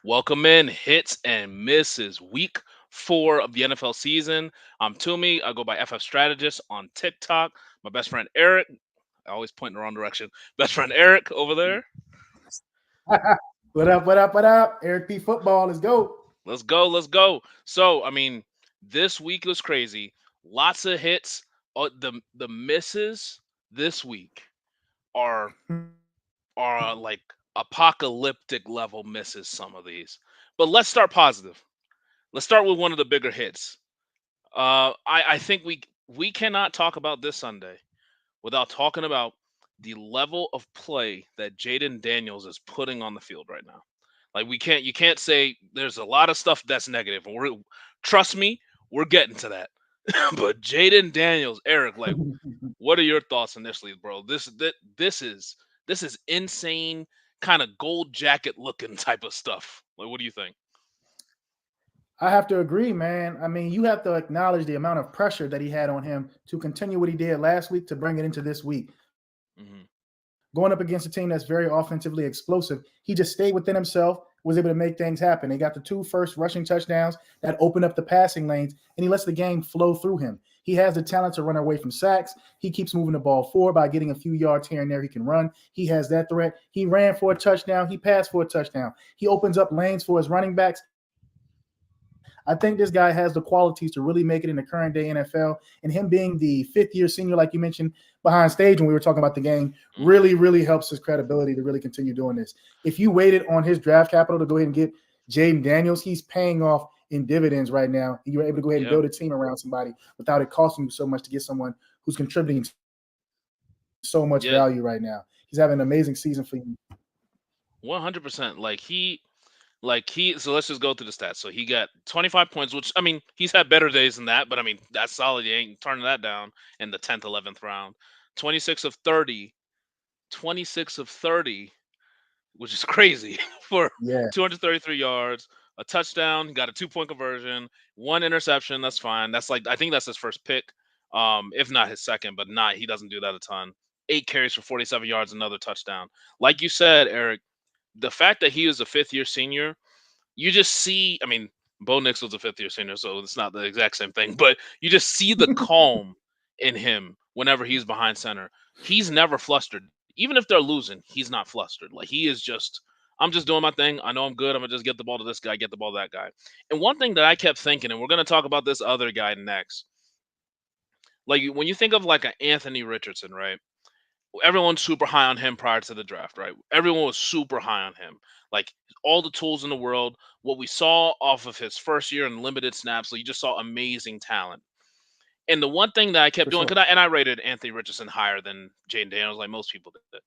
Welcome in hits and misses week 4 of the NFL season. I'm Tumi. I go by FF Strategist on TikTok. My best friend Eric, I always point in the wrong direction. Best friend Eric over there. What up, what up, what up? Eric P. Football, let's go. Let's go, let's go. So, this week was crazy. Lots of hits. The misses this week are like apocalyptic level misses. Some of these, but let's start positive. Let's start with one of the bigger hits. I think we cannot talk about this Sunday without talking about the level of play that Jaden Daniels is putting on the field right now. Like you can't say there's a lot of stuff that's negative, and trust me, we're getting to that. But Jaden Daniels, Eric, like, what are your thoughts initially, bro? This is insane, kind of gold jacket looking type of stuff. Like, what do you think? I have to agree, man. I mean, you have to acknowledge the amount of pressure that he had on him to continue what he did last week to bring it into this week. Hmm. Going up against a team that's very offensively explosive, he just stayed within himself, was able to make things happen. He got the two first rushing touchdowns that opened up the passing lanes, and he lets the game flow through him. He has the talent to run away from sacks. He keeps moving the ball forward by getting a few yards here and there. He can run. He has that threat. He ran for a touchdown. He passed for a touchdown. He opens up lanes for his running backs. I think this guy has the qualities to really make it in the current day NFL. And him being the fifth-year senior, like you mentioned, behind stage when we were talking about the game, really Hmm. helps his credibility to really continue doing this. If you waited on his draft capital to go ahead and get Jaden Daniels, he's paying off in dividends right now. And you're able to go ahead and Yeah. build a team around somebody without it costing you so much to get someone who's contributing so much value right now. He's having an Yeah. amazing season for you. 100%. Like he so let's just go through the stats. So he got 25 points, which he's had better days than that, but that's solid. You ain't turning that down in the 10th, 11th round. 26 of 30, 26 of 30, which is crazy for Yeah. 233 yards, a touchdown, got a 2-point conversion, one interception. That's fine. That's like, I think that's his first pick. If not his second, but not, he doesn't do that a ton. 8 carries for 47 yards, another touchdown. Like you said, Eric, the fact that he was a 5th-year senior, you just see, Bo Nix was a 5th-year senior, so it's not the exact same thing, but you just see the calm in him whenever he's behind center. He's never flustered. Even if they're losing, he's not flustered. Like, he is just, I'm just doing my thing. I know I'm good. I'm gonna just get the ball to this guy, get the ball to that guy. And one thing that I kept thinking, and we're gonna talk about this other guy next. Like, when you think of like an Anthony Richardson, right? Everyone's super high on him prior to the draft, right? Everyone was super high on him. Like, all the tools in the world. What we saw off of his first year in limited snaps, so you just saw amazing talent. And the one thing that I kept For doing, sure. I rated Anthony Richardson higher than Jaden Daniels, like most people did.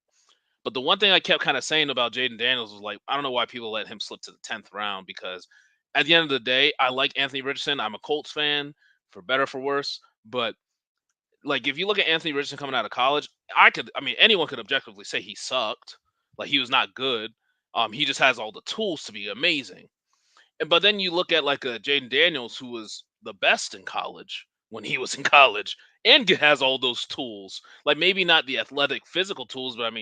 But the one thing I kept kind of saying about Jaden Daniels was, like, I don't know why people let him slip to the 10th round, because at the end of the day, I like Anthony Richardson. I'm a Colts fan, for better for worse. But like, if you look at Anthony Richardson coming out of college, anyone could objectively say he sucked. Like, he was not good. He just has all the tools to be amazing. But then you look at like a Jaden Daniels, who was the best in college when he was in college, and has all those tools. Like, maybe not the athletic, physical tools, but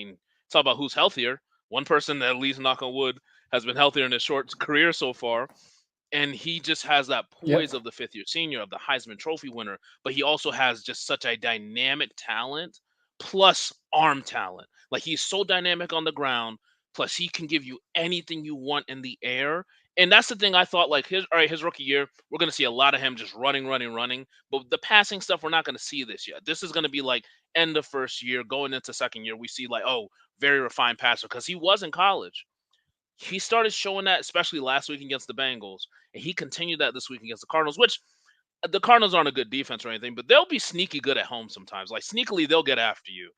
talk about who's healthier. One person, at least knock on wood, has been healthier in his short career so far, and he just has that Yep. poise of the 5th-year senior, of the Heisman Trophy winner. But he also has just such a dynamic talent, plus arm talent. Like, he's so dynamic on the ground, plus he can give you anything you want in the air. And that's the thing I thought, like, his rookie year, we're gonna see a lot of him just running, running, running. But the passing stuff, we're not gonna see this yet. This is gonna be like end of first year, going into second year. We see, like, oh, very refined passer, because he was in college. He started showing that, especially last week against the Bengals, and he continued that this week against the Cardinals, which, the Cardinals aren't a good defense or anything, but they'll be sneaky good at home sometimes. Like, sneakily, they'll get after you,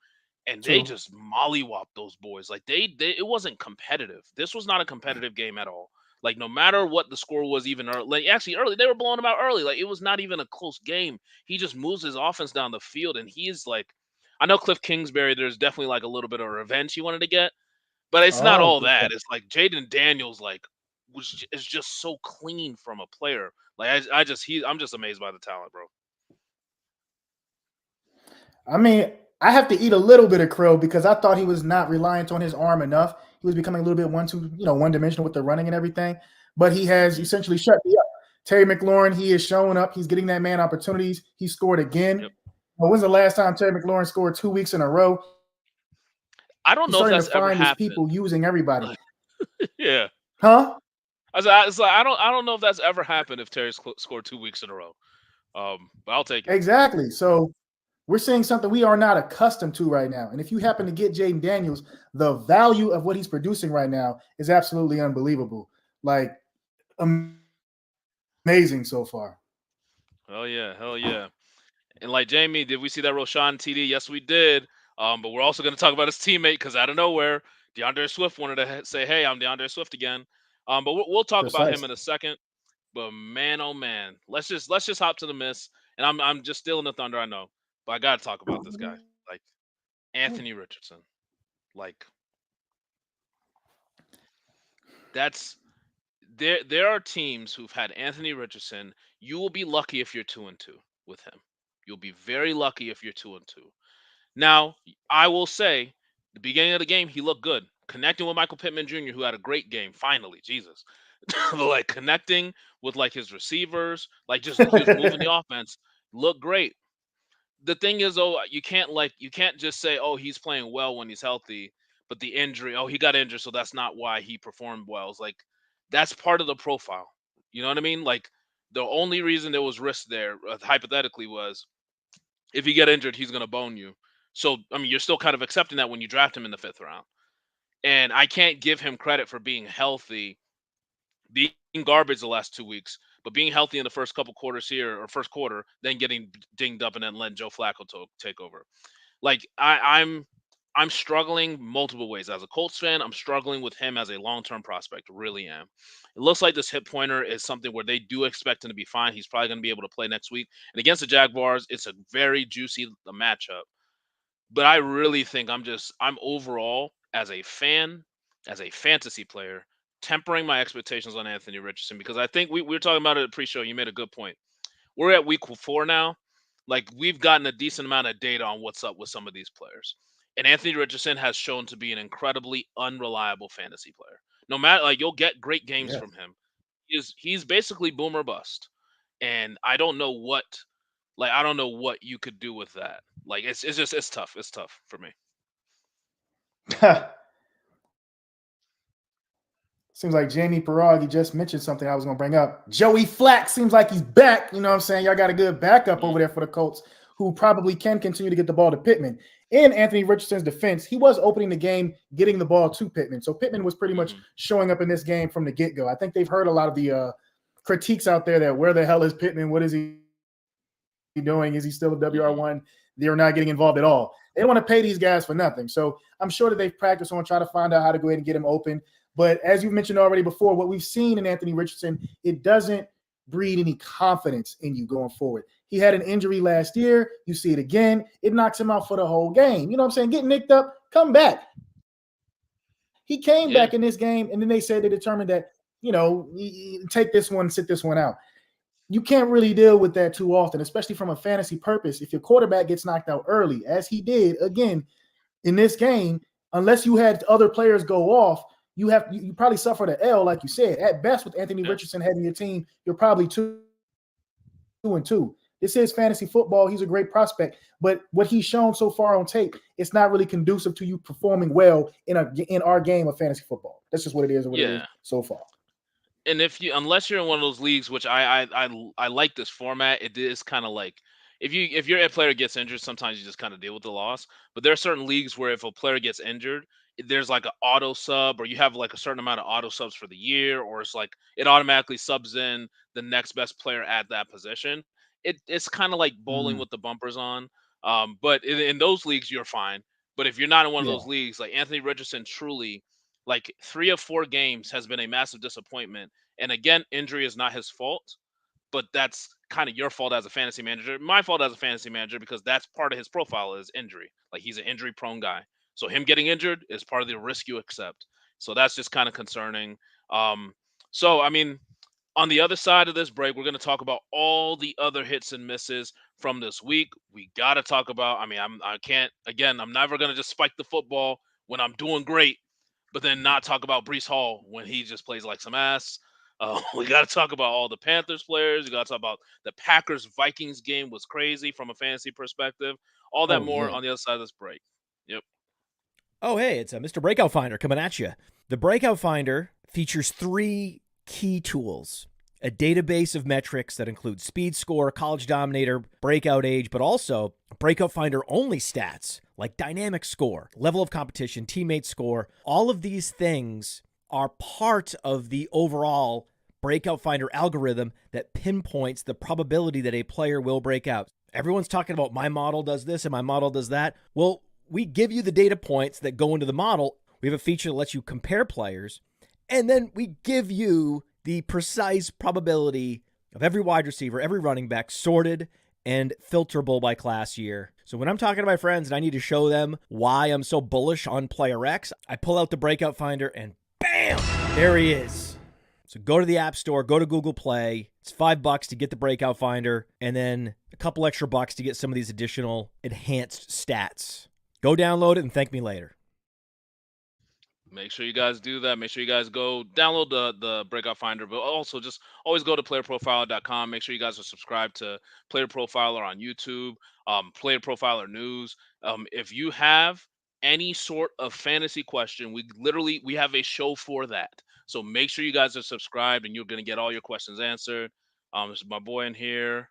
and they True. just mollywop those boys. Like, they it wasn't competitive. This was not a competitive game at all. Like, no matter what the score was, even early, like, actually early, they were blowing him out early. Like, it was not even a close game. He just moves his offense down the field, and he is like, I know Cliff Kingsbury, there's definitely like a little bit of revenge he wanted to get, but it's not Oh, all yeah. that. It's like Jaden Daniels, like, is just so clean from a player. Like, I'm just amazed by the talent, bro. I mean, I have to eat a little bit of crow because I thought he was not reliant on his arm enough. He was becoming a little bit one dimensional with the running and everything. But he has Mhm. essentially shut me up. Terry McLaurin, he is showing up. He's getting that man opportunities. He scored again. Yep. When's the last time Terry McLaurin scored 2 weeks in a row? I He's don't know if starting to that's ever find his happened. people using everybody. Like, yeah. Huh? It's like I don't know if that's ever happened if Terry scored 2 weeks in a row. But I'll take it. Exactly. So we're seeing something we are not accustomed to right now. And if you happen to get Jaden Daniels, the value of what he's producing right now is absolutely unbelievable. Like amazing so far. Hell yeah, hell yeah. And like Jamie, did we see that Roshan TD? Yes, we did. But we're also going to talk about his teammate because out of nowhere, DeAndre Swift wanted to say, "Hey, I'm DeAndre Swift again." But we'll talk about him Precisely. in a second. But man, oh man, let's just hop to the miss. And I'm just stealing the thunder, I know, but I gotta talk about this guy, like Anthony Richardson. Like that's there are teams who've had Anthony Richardson. You will be lucky if you're 2-2 with him. You'll be very lucky if you're 2-2. Now, I will say, the beginning of the game, he looked good. Connecting with Michael Pittman Jr., who had a great game, finally, Jesus. But like connecting with like his receivers, like just he was moving the offense, looked great. The thing is, though, you can't just say, oh, he's playing well when he's healthy, but the injury, oh, he got injured, so that's not why he performed well. It's like that's part of the profile. You know what I mean? Like the only reason there was risk there, hypothetically, was if you get injured, he's going to bone you. So, I mean, you're still kind of accepting that when you draft him in the fifth round. And I can't give him credit for being healthy, being garbage the last 2 weeks, but being healthy in the first couple quarters here or first quarter, then getting dinged up and then letting Joe Flacco take over. Like I'm struggling multiple ways as a Colts fan. I'm struggling with him as a long-term prospect. Really am. It looks like this hip pointer is something where they do expect him to be fine. He's probably going to be able to play next week. And against the Jaguars, it's a very juicy matchup. But I really think I'm overall as a fan, as a fantasy player, tempering my expectations on Anthony Richardson because I think we were talking about it at pre-show. You made a good point. We're at week 4 now. Like we've gotten a decent amount of data on what's up with some of these players. And Anthony Richardson has shown to be an incredibly unreliable fantasy player. No matter like you'll get great games Yeah. from him. He's basically boomer bust. And I don't know what you could do with that. Like it's just it's tough. It's tough for me. Seems like Jamie Parag, just mentioned something I was going to bring up. Joey Flack seems like he's back. You know what I'm saying? Y'all got a good backup Mm, over there for the Colts who probably can continue to get the ball to Pittman. In Anthony Richardson's defense, he was opening the game, getting the ball to Pittman. So Pittman was pretty much mhm, showing up in this game from the get-go. I think they've heard a lot of the critiques out there that where the hell is Pittman? What is he doing? Is he still a mhm. WR1? They're not getting involved at all. They don't want to pay these guys for nothing. So I'm sure that they've practiced on trying to find out how to go ahead and get him open. But as you mentioned already before, what we've seen in Anthony Richardson, it doesn't breed any confidence in you going forward. He had an injury last year. You see it again. It knocks him out for the whole game. You know what I'm saying? Get nicked up, come back. He came Yeah, back in this game, and then they said they determined that, take this one, sit this one out. You can't really deal with that too often, especially from a fantasy purpose. If your quarterback gets knocked out early, as he did again in this game, unless you had other players go off, you probably suffered an L, like you said. At best, with Anthony yeah, Richardson heading your team, you're probably 2-2. This is fantasy football. He's a great prospect, but what he's shown so far on tape, it's not really conducive to you performing well in our game of fantasy football. That's just what it is or what it is yeah. so far. And if you unless you're in one of those leagues, which I like this format, it is kind of like if your player gets injured, sometimes you just kind of deal with the loss. But there are certain leagues where if a player gets injured, there's like an auto sub, or you have like a certain amount of auto subs for the year, or it's like it automatically subs in the next best player at that position. It's kind of like bowling Mm, with the bumpers on. But in those leagues, you're fine. But if you're not in one of yeah. those leagues, like Anthony Richardson, truly like 3 of 4 games has been a massive disappointment. And again, injury is not his fault, but that's kind of your fault as a fantasy manager. My fault as a fantasy manager because that's part of his profile is injury. Like he's an injury prone guy. So him getting injured is part of the risk you accept. So that's just kind of concerning. Um, so I mean, On the other side of this break, we're going to talk about all the other hits and misses from this week. We got to talk about, I can't, again, I'm never going to just spike the football when I'm doing great, but then not talk about Brees Hall when he just plays like some ass. We got to talk about all the Panthers players. We got to talk about the Packers Vikings game was crazy from a fantasy perspective. All that Oh, more yeah. on the other side of this break. Yep. Oh, hey, it's Mr. Breakout Finder coming at you. The Breakout Finder features 3 key tools: a database of metrics that include speed score, college dominator, breakout age, but also Breakout Finder only stats like dynamic score, level of competition, teammate score. All of these things are part of the overall Breakout Finder algorithm that pinpoints the probability that a player will break out. Everyone's talking about my model does this and my model does that. Well, we give you the data points that go into the model. We have a feature that lets you compare players, and then we give you the precise probability of every wide receiver, every running back, sorted and filterable by class year. So when I'm talking to my friends and I need to show them why I'm so bullish on player X, I pull out the Breakout Finder and bam, there he is. So go to the App Store, go to Google Play. It's $5 to get the Breakout Finder, and then a couple extra bucks to get some of these additional enhanced stats. Go download it and thank me later. Make sure you guys do that. Make sure you guys go download the Breakout Finder, but also just always go to playerprofiler.com. Make sure you guys are subscribed to Player Profiler on YouTube, Player Profiler News. If you have any sort of fantasy question, we have a show for that. So make sure you guys are subscribed, and you're gonna get all your questions answered. This is my boy in here.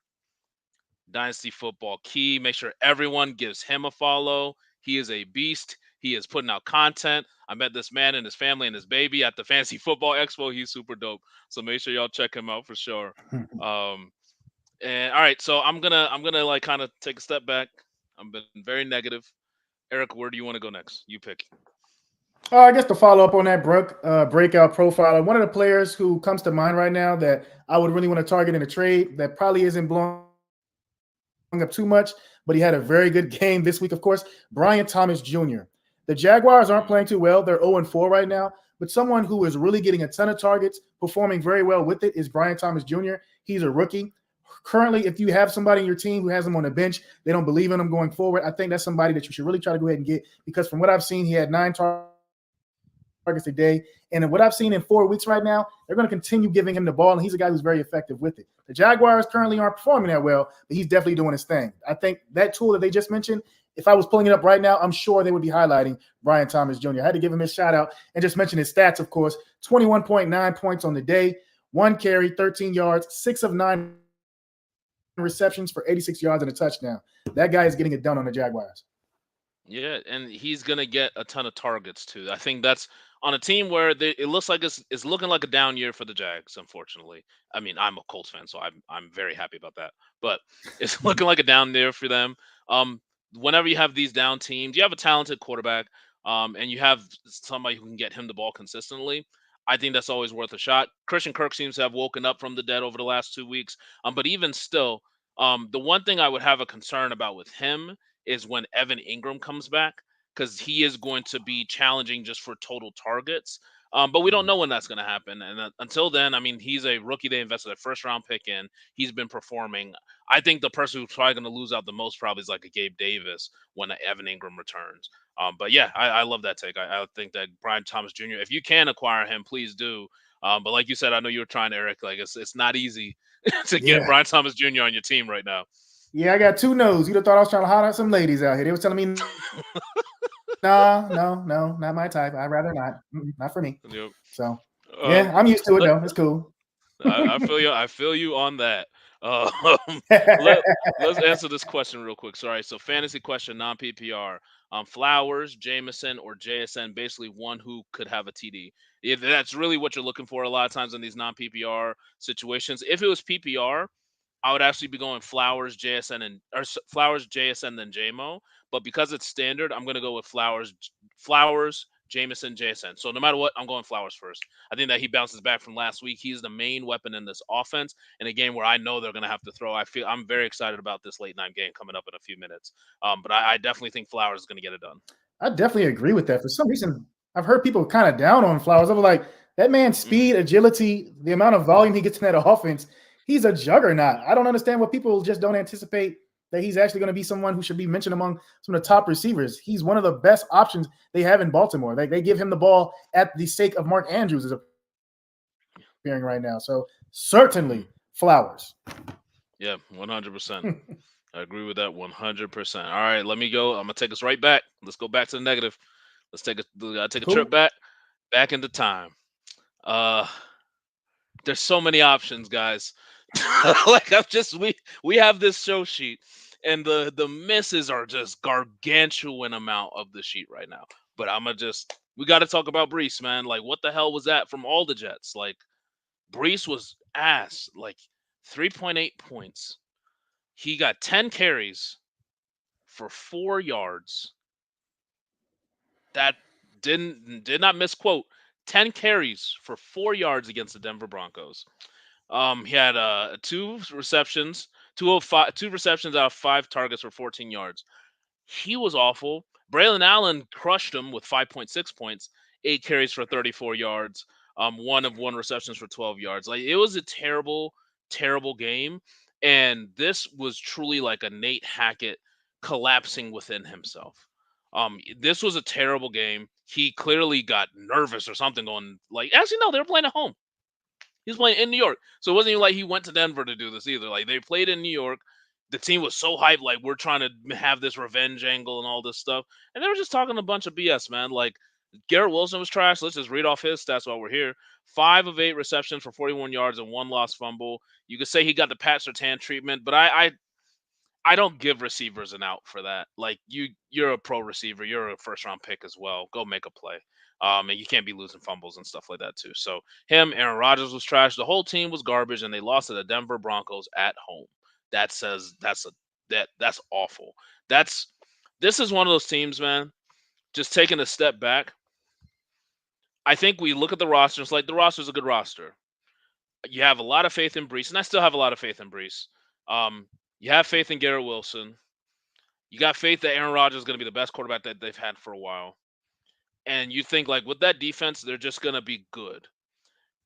Dynasty Football Key. Make sure everyone gives him a follow. He is a beast. He is putting out content. I met this man and his family and his baby at the Fantasy Football Expo. He's super dope. So make sure y'all check him out for sure. And all right, so I'm gonna like kind of take a step back. I've been very negative. Eric, where do you want to go next? You pick. I guess to follow up on that breakout profile, one of the players who comes to mind right now that I would really want to target in a trade that probably isn't blowing up too much, but he had a very good game this week, of course, Brian Thomas Jr. The Jaguars aren't playing too well. They're 0-4 right now, but someone who is really getting a ton of targets, performing very well with it, is Brian Thomas Jr. He's a rookie. Currently, if you have somebody in your team who has him on the bench, they don't believe in him going forward, I think that's somebody that you should really try to go ahead and get, because from what I've seen, he had 9 targets a day. And what I've seen in 4 weeks right now, they're going to continue giving him the ball, and he's a guy who's very effective with it. The Jaguars currently aren't performing that well, but he's definitely doing his thing. I think that tool that they just mentioned, if I was pulling it up right now, I'm sure they would be highlighting Brian Thomas Jr. I had to give him a shout out and just mention his stats, of course. 21.9 points on the day, 1 carry, 13 yards, 6 of 9 receptions for 86 yards and a touchdown. That guy is getting it done on the Jaguars. Yeah, and he's gonna get a ton of targets too. I think that's on a team where it looks like it's looking like a down year for the Jags. Unfortunately, I mean I'm a Colts fan, so I'm very happy about that. But it's looking like a down year for them. Um, Whenever you have these down teams, you have a talented quarterback, and you have somebody who can get him the ball consistently. I think that's always worth a shot. Christian Kirk seems to have woken up from the dead over the last 2 weeks. But even still, the one thing I would have a concern about with him is when Evan Ingram comes back, because he is going to be challenging just for total targets. But we don't know when that's going to happen. And until then, I mean, he's a rookie they invested a first round pick in. He's been performing. I think the person who's probably going to lose out the most probably is like a Gabe Davis when Evan Ingram returns. But yeah, I love that take. I think that Brian Thomas Jr., if you can acquire him, please do. But like you said, I know you were trying, Eric. Like it's not easy to get Yeah. Brian Thomas Jr. on your team right now. Yeah, I got 2 no's. You'd have thought I was trying to hot out some ladies out here. They was telling me, no, not my type. I'd rather not. Not for me. Yep. So, yeah, I'm used to it, though. It's cool. I feel you. I feel you on that. Um, let Let's answer this question real quick. Sorry. So fantasy question, non PPR. Flowers, Jameson, or JSN. Basically, one who could have a TD. If that's really what you're looking for, a lot of times in these non PPR situations. If it was PPR, I would actually be going Flowers, JSN, Flowers, JSN, then JMO. But because it's standard, I'm going to go with Flowers, Jameson, JSN. So no matter what, I'm going Flowers first. I think that he bounces back from last week. He's the main weapon in this offense in a game where I know they're going to have to throw. I'm very excited about this late night game coming up in a few minutes. But I definitely think Flowers is going to get it done. I definitely agree with that. For some reason, I've heard people kind of down on Flowers. I was like, That man's Mhm. speed, agility, the amount of volume he gets in that offense, he's a juggernaut. I don't understand what people just don't anticipate that he's actually going to be someone who should be mentioned among some of the top receivers. He's one of the best options they have in Baltimore. They give him the ball at the sake of Mark Andrews is appearing right now. So Mhm. certainly flowers. Yeah, 100%. I agree with that 100%. All right, let me go. I'm gonna take us right back. Let's go back to the negative. Let's take a trip Who? back into time. Uh, there's so many options, guys. Like we have this show sheet, and the misses are just gargantuan amount of the sheet right now. But we got to talk about Brees, man. Like, what the hell was that from all the Jets? Like, Brees was ass. Like, 3.8 points. He got 10 carries for 4 yards. That did not misquote. 10 carries for 4 yards against the Denver Broncos. He had two receptions out of 5 targets for 14 yards. He was awful. Braylon Allen crushed him with 5.6 points, 8 carries for 34 yards, one receptions for 12 yards. Like, it was a terrible, terrible game, and this was truly like a Nate Hackett collapsing within himself. This was a terrible game. He clearly got nervous or something. Going like, actually, no, they were playing at home. He's playing in New York. So it wasn't even like he went to Denver to do this either. Like, they played in New York. The team was so hyped, like, we're trying to have this revenge angle and all this stuff. And they were just talking a bunch of BS, man. Like, Garrett Wilson was trash. Let's just read off his stats while we're here. 5 of 8 receptions for 41 yards and one lost fumble. You could say he got the Pat Surtain treatment, but I don't give receivers an out for that. Like, you're a pro receiver, you're a first round pick as well. Go make a play. And you can't be losing fumbles and stuff like that too. So him, Aaron Rodgers was trash. The whole team was garbage, and they lost to the Denver Broncos at home. That says that's awful. That's This is one of those teams, man. Just taking a step back, I think we look at the roster. It's like the roster's a good roster. You have a lot of faith in Brees, and I still have a lot of faith in Brees. You have faith in Garrett Wilson. You got faith that Aaron Rodgers is going to be the best quarterback that they've had for a while. And you think, like, with that defense, they're just going to be good.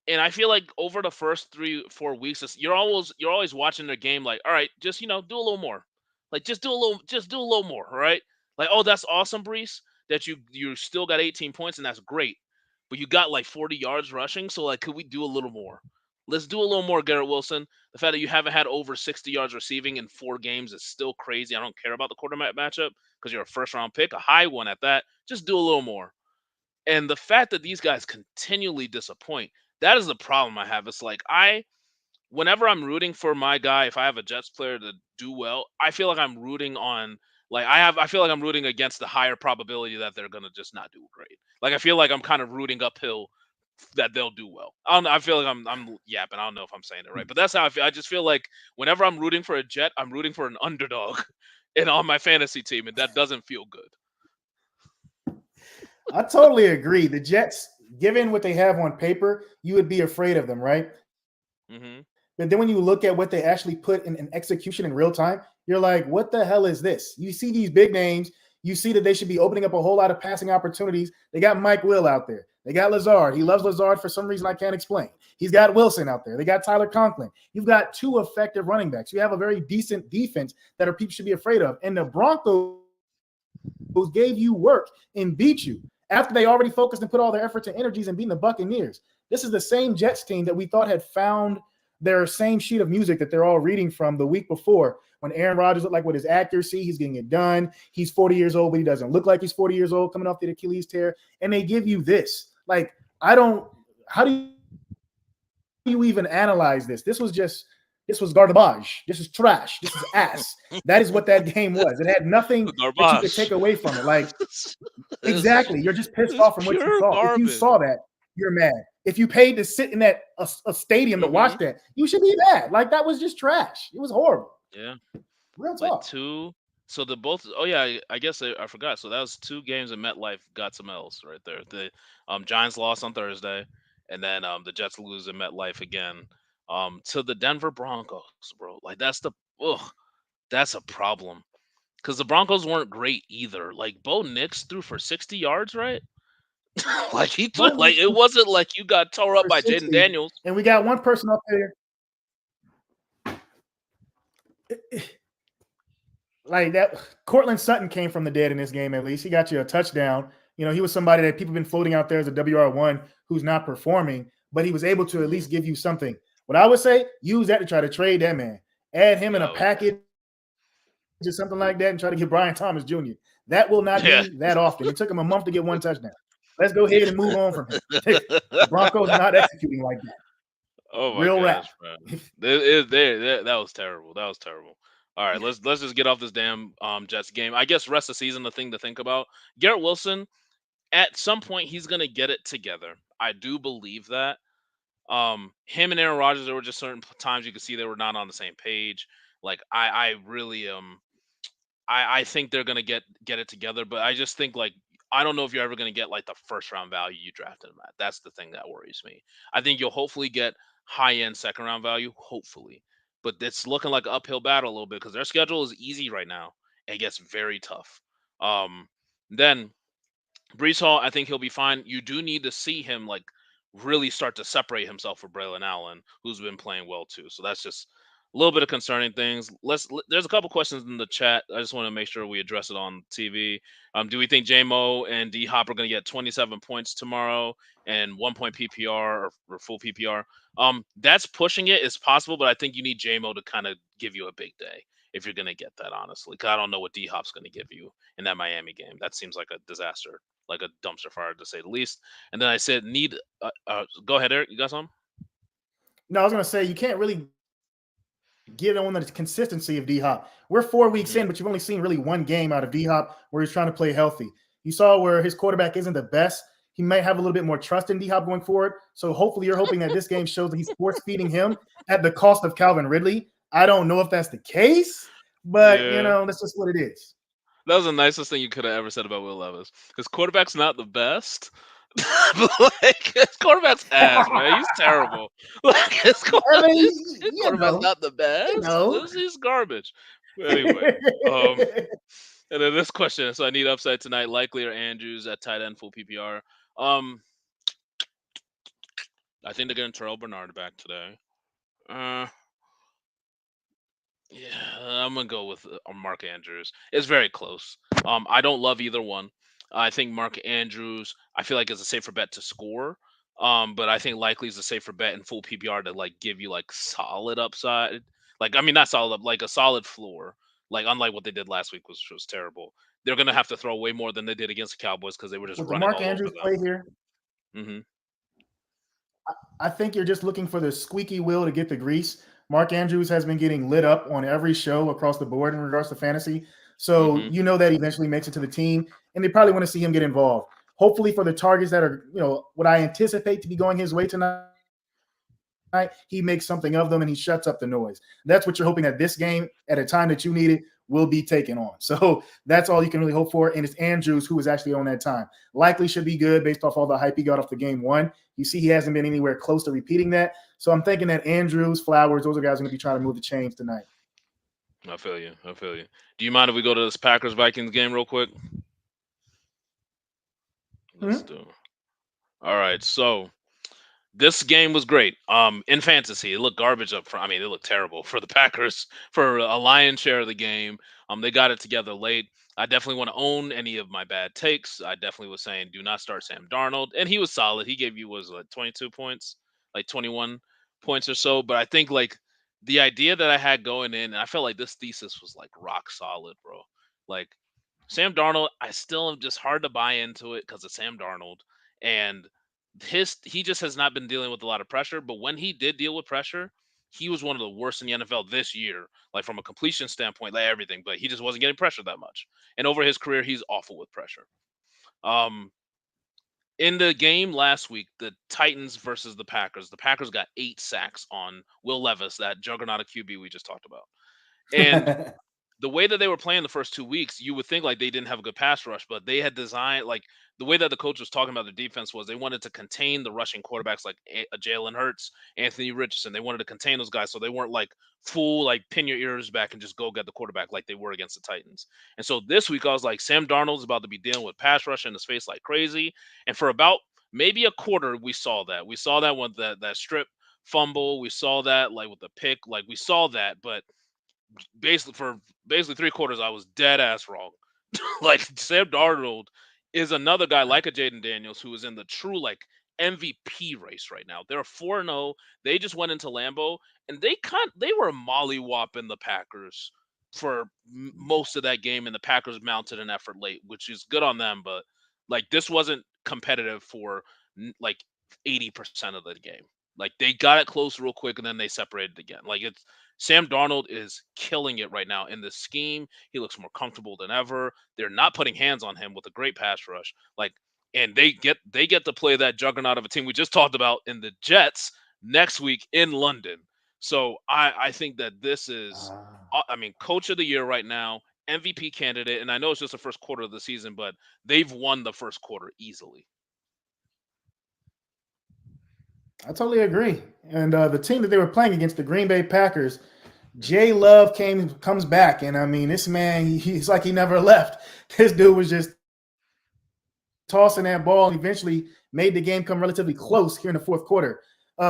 And I feel like over the first 3 4 weeks, you're always watching the game like, all right, just do a little more. Like, just do a little more, all right? Like, oh, that's awesome, Brees, that you still got 18 points, and that's great. But you got like 40 yards rushing, so like, could we do a little more? Let's do a little more, Garrett Wilson. The fact that you haven't had over 60 yards receiving in 4 games is still crazy. I don't care about the quarterback matchup because you're a first round pick, a high one at that. Just do a little more. And the fact that these guys continually disappoint, that is the problem I have. It's like, whenever I'm rooting for my guy, if I have a Jets player to do well, I feel like I'm rooting on like I feel like I'm rooting against the higher probability that they're gonna just not do great. Like, I feel like I'm kind of rooting uphill that they'll do well. I don't know, I feel like I'm yapping. I don't know if I'm saying it right, but that's how I feel. I just feel like whenever I'm rooting for a Jet, I'm rooting for an underdog and on my fantasy team, and that doesn't feel good. I totally agree. The Jets, given what they have on paper, you would be afraid of them, right? Hmm. But then when you look at what they actually put in execution in real time, you're like, what the hell is this? You see these big names. You see that they should be opening up a whole lot of passing opportunities. They got Mike Will out there. They got Lazard. He loves Lazard for some reason I can't explain. He's got Wilson out there. They got Tyler Conklin. You've got 2 effective running backs. You have a very decent defense that our people should be afraid of. And the Broncos gave you work and beat you after they already focused and put all their efforts and energies in beating the Buccaneers. This is the same Jets team that we thought had found their same sheet of music that they're all reading from the week before when Aaron Rodgers looked like with his accuracy, he's getting it done. He's 40 years old, but he doesn't look like he's 40 years old coming off the Achilles tear. And they give you this. Like, how do you even analyze this? This was garbage. This is trash. This is ass. That is what that game was. It had nothing that you could take Garbage. away from it. Like, It's exactly. You're just pissed it's off from what you pure saw. If you garbage. saw that, you're mad. If you paid to sit in that a stadium to Hmm. watch that, you should be mad. Like, that was just trash. It was horrible. Yeah. Real Like, talk. two. So the both. Oh yeah, I guess I forgot. So that was 2 games in MetLife. Got some L's right there. The Giants lost on Thursday, and then the Jets lose in MetLife again. To the Denver Broncos, bro. Like, ugh, that's a problem because the Broncos weren't great either. Like, Bo Nix threw for 60 yards, right? Like he One like week it wasn't like you got tore up for by Jaden 60, Daniels. and we got one person up there. Like that, Cortland Sutton came from the dead in this game. At least he got you a touchdown. You know, he was somebody that people have been floating out there as a WR1 who's not performing, but he was able to at least give you something. What I would say, use that to try to trade that man, add him in a Oh yeah. package or something like that, and try to get Brian Thomas Jr. That will not Yeah. be that often. It took him a month to get one touchdown. Let's go ahead and move on from him. The Broncos are not executing like that. Oh my Real rap. gosh, man. That was terrible. That was terrible. All right, let's just get off this damn Jets game. I guess rest of the season, the thing to think about. Garrett Wilson, at some point, he's gonna get it together. I do believe that. Him and Aaron Rodgers, there were just certain times you could see they were not on the same page. Like I really I think they're gonna get it together, but I just think like I don't know if you're ever gonna get like the first round value you drafted him at. That's the thing that worries me. I think you'll hopefully get high end second round value, hopefully, but it's looking like an uphill battle a little bit because their schedule is easy right now. And it gets very tough. Um, then Brees Hall, I think he'll be fine. You do need to see him like really start to separate himself from Braylon Allen, who's been playing well too. So that's just a little bit of concerning things. There's a couple questions in the chat. I just want to make sure we address it on TV. Do we think JMO and D Hop are going to get 27 points tomorrow and 1 point PPR or full PPR? That's pushing it. It's possible, but I think you need JMO to kind of give you a big day if you're going to get that, honestly. Because I don't know what D Hop's going to give you in that Miami game. That seems like a disaster, like a dumpster fire to say the least. And then I said, go ahead, Eric. You got something? No, I was going to say you can't really get on the consistency of D Hop. We're 4 weeks in, but you've only seen really one game out of D Hop where he's trying to play healthy. You saw where his quarterback isn't the best. He might have a little bit more trust in D Hop going forward. So hopefully you're hoping that this game shows that he's force feeding him at the cost of Calvin Ridley. I don't know if that's the case, but Yeah. that's just what it is. That was the nicest thing you could have ever said about Will Levis. His quarterback's not the best. Like his quarterback's ass, man. He's terrible. Like I mean, his quarterback's not the best. He's garbage. But anyway, and then this question. So I need upside tonight. Likely or Andrews at tight end full PPR. I think they're getting Terrell Bernard back today. Yeah, I'm gonna go with Mark Andrews. It's very close. I don't love either one. I think Mark Andrews. I feel like is a safer bet to score. But I think likely is a safer bet in full PPR to like give you like solid upside. Like I mean not solid up, like a solid floor. Like unlike what they did last week, which was terrible. They're gonna have to throw way more than they did against the Cowboys because they were just With the running Mark all over Andrews them. play here, I think you're just looking for the squeaky wheel to get the grease. Mark Andrews has been getting lit up on every show across the board in regards to fantasy. So you know that he eventually makes it to the team, and they probably want to see him get involved. Hopefully, for the targets that are, what I anticipate to be going his way tonight, he makes something of them and he shuts up the noise. That's what you're hoping that this game, at a time that you need it, will be taken on. So that's all you can really hope for. And it's Andrews who is actually on that time. Likely should be good based off all the hype he got off the game one. You see, he hasn't been anywhere close to repeating that. So I'm thinking that Andrews, Flowers, those are guys going to be trying to move the chains tonight. I feel you. Do you mind if we go to this Packers Vikings game real quick? Let's do it. All right, so this game was great. In fantasy, it looked garbage up front. I mean, it looked terrible for the Packers for a lion's share of the game. They got it together late. I definitely want to own any of my bad takes. I definitely was saying do not start Sam Darnold, and he was solid. He gave you 22 points, like 21 points or so. But I think like the idea that I had going in, and I felt like this thesis was like rock solid, bro. Like Sam Darnold, I still am just hard to buy into it because of Sam Darnold and he just has not been dealing with a lot of pressure. But when he did deal with pressure, he was one of the worst in the NFL this year, like from a completion standpoint, like everything. But he just wasn't getting pressure that much. And over his career, he's awful with pressure. In the game last week, the Titans versus the Packers got 8 sacks on Will Levis, that juggernaut of QB we just talked about. And the way that they were playing the first 2 weeks, you would think like they didn't have a good pass rush, but they had designed like the way that the coach was talking about the defense was they wanted to contain the rushing quarterbacks like Jalen Hurts, Anthony Richardson. They wanted to contain those guys so they weren't like full like pin your ears back and just go get the quarterback like they were against the Titans. And so this week I was like, Sam Darnold's about to be dealing with pass rush in his face like crazy. And for about maybe a quarter, we saw that. We saw that with that strip fumble. We saw that like with the pick. Like we saw that, but basically 3 quarters, I was dead ass wrong. Like Sam Darnold is another guy like a Jaden Daniels who is in the true like MVP race right now. They're 4-0. They just went into Lambeau and they were mollywopping the Packers for most of that game, and the Packers mounted an effort late, which is good on them. But like this wasn't competitive for like 80% of the game. Like they got it close real quick and then they separated again. Like it's Sam Darnold is killing it right now in this scheme. He looks more comfortable than ever. They're not putting hands on him with a great pass rush. Like, and they get to play that juggernaut of a team we just talked about in the Jets next week in London. So I think that this is, I mean, coach of the year right now, MVP candidate, and I know it's just the first quarter of the season, but they've won the first quarter easily. I totally agree. And the team that they were playing against, the Green Bay Packers, Jay Love comes back, and I mean, this man, he's like he never left. This dude was just tossing that ball and eventually made the game come relatively close here in the fourth quarter.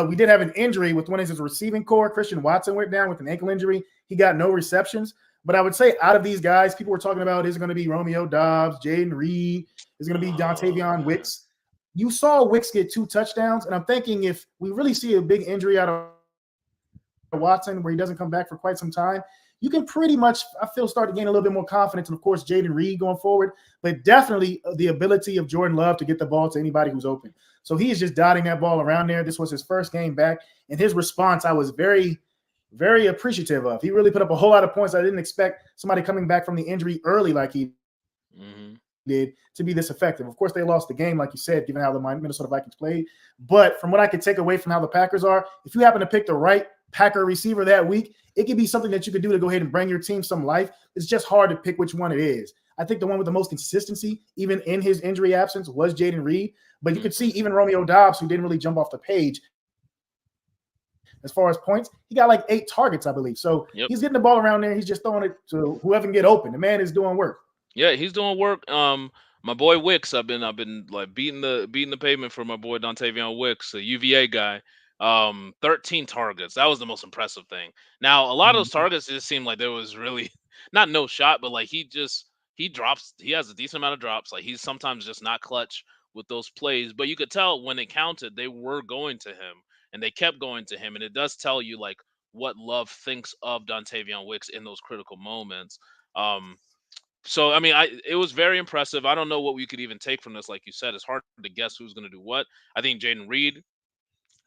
We did have an injury with one of his receiving core. Christian Watson went down with an ankle injury. He got no receptions. But I would say out of these guys, people were talking about is it going to be Romeo Doubs, Jaden Reed, is it going to be Dontavion Wicks. You saw Wicks get 2 touchdowns, and I'm thinking if we really see a big injury out of Watson where he doesn't come back for quite some time, you can pretty much, I feel, start to gain a little bit more confidence. And, of course, Jaden Reed going forward, but definitely the ability of Jordan Love to get the ball to anybody who's open. So he is just dotting that ball around there. This was his first game back, and his response I was very, very appreciative of. He really put up a whole lot of points. I didn't expect somebody coming back from the injury early like he did to be this effective. Of course, they lost the game, like you said, given how the Minnesota Vikings played. But from what I could take away from how the Packers are, if you happen to pick the right Packer receiver that week, it could be something that you could do to go ahead and bring your team some life. It's just hard to pick which one it is. I think the one with the most consistency, even in his injury absence, was Jaden Reed. But you could see even Romeo Doubs, who didn't really jump off the page, as far as points, he got like 8 targets, I believe. So he's getting the ball around there. He's just throwing it to whoever can get open. The man is doing work. Yeah, he's doing work. My boy Wicks, I've been like beating the pavement for my boy Dontavion Wicks, a UVA guy. 13 targets. That was the most impressive thing. Now, a lot of those targets just seemed like there was really not no shot, but like he drops. He has a decent amount of drops. Like he's sometimes just not clutch with those plays, but you could tell when it counted, they were going to him and they kept going to him, and it does tell you like what Love thinks of Dontavion Wicks in those critical moments. So I mean, it was very impressive. I don't know what we could even take from this. Like you said, it's hard to guess who's going to do what. I think Jaden Reed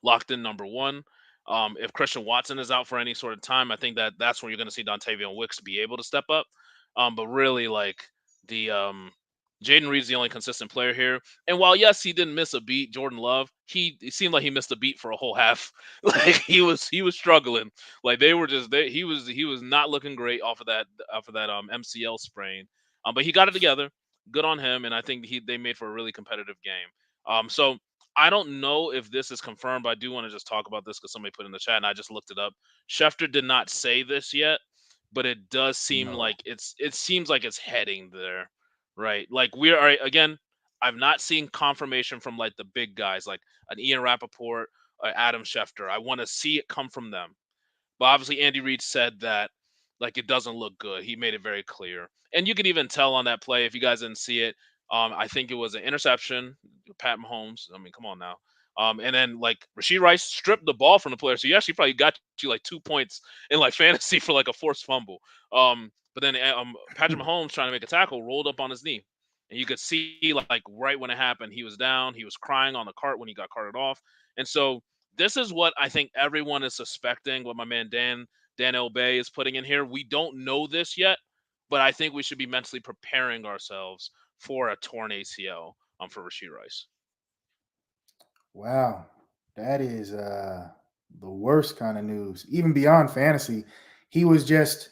locked in number one. If Christian Watson is out for any sort of time, I think that's when you're going to see Dontavion Wicks be able to step up. But really, like the Jaden Reed's the only consistent player here. And while yes, he didn't miss a beat, Jordan Love, it seemed like he missed a beat for a whole half. Like he was struggling. Like they were just he was not looking great off of that MCL sprain. But he got it together. Good on him, and I think they made for a really competitive game. So I don't know if this is confirmed, but I do want to just talk about this because somebody put in the chat and I just looked it up. Schefter did not say this yet, but it does seem like it seems like it's heading there, right? Like we are again. I've not seen confirmation from like the big guys like an Ian Rappaport, Adam Schefter. I want to see it come from them. But obviously, Andy Reid said that like it doesn't look good. He made it very clear, and you can even tell on that play if you guys didn't see it. I think it was an interception, Pat Mahomes. I mean, come on now. And then like Rashee Rice stripped the ball from the player, so you actually probably got you like 2 points in like fantasy for like a forced fumble. But then Patrick Mahomes trying to make a tackle rolled up on his knee, and you could see like right when it happened, he was down. He was crying on the cart when he got carted off, and so this is what I think everyone is suspecting. What my man Dan Elbay is putting in here. We don't know this yet, but I think we should be mentally preparing ourselves for a torn ACL for Rashee Rice. Wow, that is the worst kind of news. Even beyond fantasy, he was just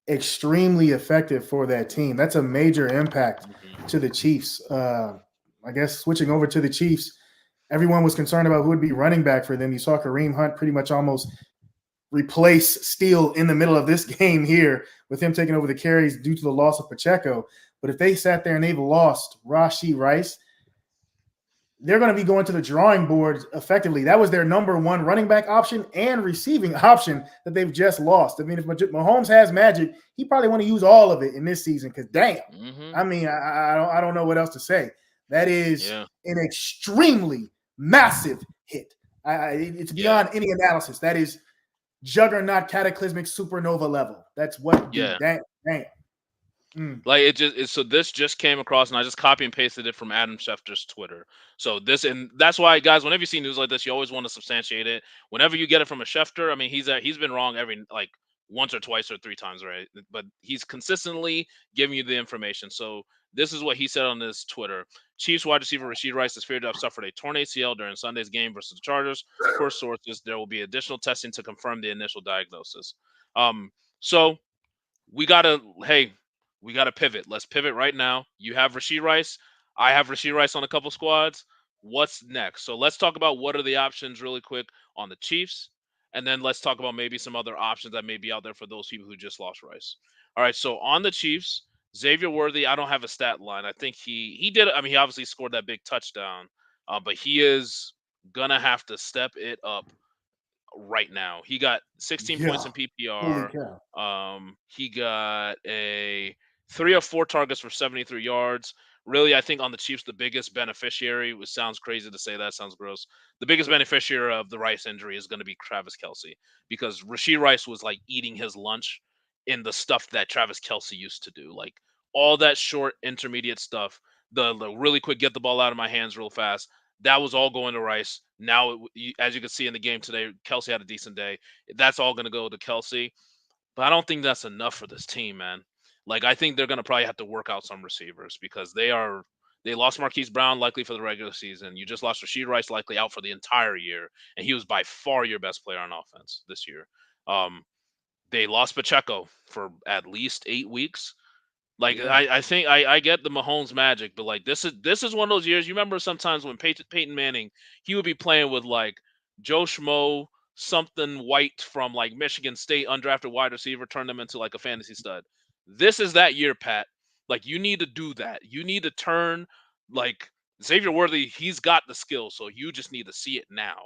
extremely effective for that team. That's a major impact to the Chiefs. I guess switching over to the Chiefs, everyone was concerned about who would be running back for them. You saw Kareem Hunt pretty much almost replace Steele in the middle of this game here with him taking over the carries due to the loss of Pacheco. But if they sat there and they've lost Rashee Rice, they're going to be going to the drawing board effectively. That was their number one running back option and receiving option that they've just lost. I mean, if Mahomes has magic, he probably want to use all of it in this season because, damn, I mean, I don't know what else to say. That is an extremely massive hit. It's beyond any analysis. That is juggernaut, cataclysmic, supernova level. That's what. Damn. Like so this just came across and I just copy and pasted it from Adam Schefter's Twitter. So and that's why, guys, whenever you see news like this, you always want to substantiate it. Whenever you get it from a Schefter, I mean, he's been wrong every once or twice or three times, right? But he's consistently giving you the information. So this is what he said on his Twitter. Chiefs wide receiver Rashee Rice is feared to have suffered a torn ACL during Sunday's game versus the Chargers. Per sources, there will be additional testing to confirm the initial diagnosis. So we gotta pivot. Let's pivot right now. You have Rashee Rice. I have Rashee Rice on a couple squads. What's next? So let's talk about what are the options really quick on the Chiefs. And then let's talk about maybe some other options that may be out there for those people who just lost Rice. All right. So on the Chiefs, Xavier Worthy, I don't have a stat line. I think he did. I mean, he obviously scored that big touchdown, but he is going to have to step it up right now. He got 16 points in PPR. He got 3 or 4 targets for 73 yards. Really, I think on the Chiefs, the biggest beneficiary, which sounds crazy to say that, sounds gross. The biggest beneficiary of the Rice injury is going to be Travis Kelce, because Rashee Rice was like eating his lunch in the stuff that Travis Kelce used to do. Like all that short intermediate stuff, the really quick, get the ball out of my hands real fast. That was all going to Rice. Now, as you can see in the game today, Kelce had a decent day. That's all going to go to Kelce. But I don't think that's enough for this team, man. Like, I think they're going to probably have to work out some receivers because they lost Marquise Brown likely for the regular season. You just lost Rashee Rice likely out for the entire year, and he was by far your best player on offense this year. They lost Pacheco for at least 8 weeks. Like, I think I get the Mahomes magic, but like this is one of those years. You remember sometimes when Peyton Manning, he would be playing with like Joe Schmo, something White from like Michigan State, undrafted wide receiver, turned them into like a fantasy stud. This is that year, Pat. Like, you need to do that. You need to turn like Xavier Worthy. He's got the skill, so you just need to see it now.